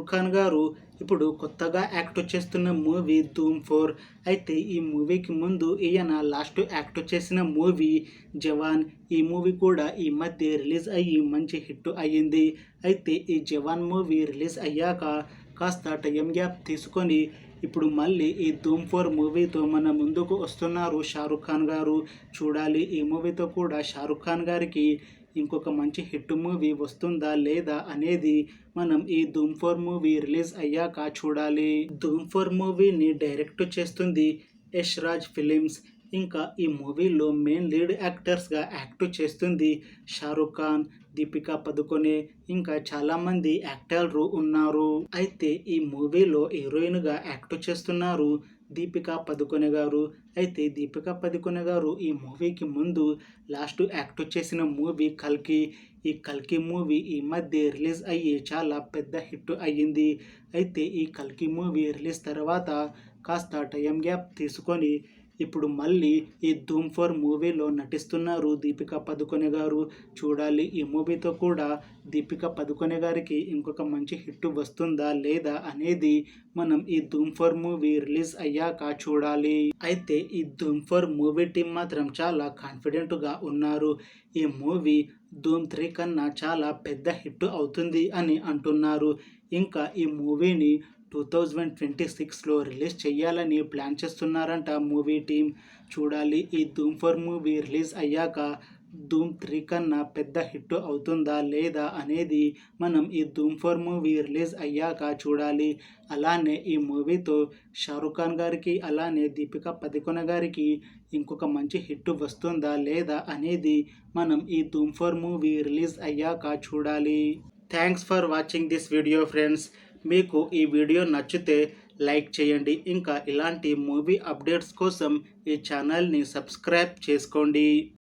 షారుఖ్ ఖాన్ గారు ఇప్పుడు కొత్తగా యాక్ట్ చేస్తున్న మూవీ ధూమ్ 4. అయితే ఈ మూవీకి ముందు ఈయన లాస్ట్ యాక్ట్ చేసిన మూవీ జవాన్. ఈ మూవీ కూడా ఈ మధ్య రిలీజ్ అయ్యి మంచి హిట్ అయ్యింది. అయితే ఈ జవాన్ మూవీ రిలీజ్ అయ్యాక కాస్త టైం గ్యాప్ తీసుకొని ఇప్పుడు మళ్ళీ ఈ ధూమ్ 4 మూవీతో మన ముందుకు వస్తున్నారు షారుఖ్ ఖాన్ గారు. చూడాలి ఈ మూవీతో కూడా షారుఖ్ ఖాన్ గారికి ఇంకొక మంచి హిట్ మూవీ వస్తుందా లేదా అనేది మనం ఈ ధూమ్ 4 మూవీ రిలీజ్ అయ్యాక చూడాలి. ధూమ్ 4 మూవీని డైరెక్ట్ చేస్తుంది యష్ రాజ్ ఫిలిమ్స్. ఇంకా ఈ మూవీలో మెయిన్ లీడ్ యాక్టర్స్గా యాక్ట్ చేస్తుంది షారుఖ్ ఖాన్, దీపికా పదుకొనే, ఇంకా చాలామంది యాక్టర్లు ఉన్నారు. అయితే ఈ మూవీలో హీరోయిన్గా యాక్ట్ చేస్తున్నారు దీపికా పదుకొనే గారు. అయితే దీపికా పదుకొనే గారు ఈ మూవీకి ముందు లాస్ట్ యాక్ట్ చేసిన మూవీ కల్కి. ఈ కల్కి మూవీ ఈ మధ్య రిలీజ్ అయ్యి చాలా పెద్ద హిట్ అయ్యింది. అయితే ఈ కల్కి మూవీ రిలీజ్ తర్వాత కాస్త టైం గ్యాప్ తీసుకొని ఇప్పుడు మళ్ళీ ఈ ధూమ్ 4 మూవీలో నటిస్తున్నారు దీపికా పదుకొనే గారు. చూడాలి ఈ మూవీతో కూడా దీపికా పదుకొనే గారికి ఇంకొక మంచి హిట్ వస్తుందా లేదా అనేది మనం ఈ ధూమ్ 4 మూవీ రిలీజ్ అయ్యాక చూడాలి. అయితే ఈ ధూమ్ 4 మూవీ టీం మాత్రం చాలా కాన్ఫిడెంట్గా ఉన్నారు. ఈ మూవీ ధూమ్ 3 కన్నా చాలా పెద్ద హిట్ అవుతుంది అని అంటున్నారు. ఇంకా ఈ మూవీని 2026లో రిలీజ్ చేయాలని ప్లాన్ చేస్తున్నారంట మూవీ టీం. చూడాలి ఈ ధూమ్ 4 మూవీ రిలీజ్ అయ్యాక ధూమ్ 3 కన్నా పెద్ద హిట్ అవుతుందా లేదా అనేది మనం ఈ ధూమ్ 4 మూవీ రిలీజ్ అయ్యాక చూడాలి. అలానే ఈ మూవీతో షారుఖ్ ఖాన్ గారికి అలానే దీపికా పదుకొనే గారికి ఇంకొక మంచి హిట్ వస్తుందా లేదా అనేది మనం ఈ ధూమ్ 4 మూవీ రిలీజ్ అయ్యాక చూడాలి. Thanks for watching this video friends. మీకు ఈ వీడియో నచ్చితే లైక్ చేయండి. ఇంకా ఇలాంటి మూవీ అప్డేట్స్ కోసం ఈ ఛానల్ని సబ్స్క్రైబ్ చేసుకోండి.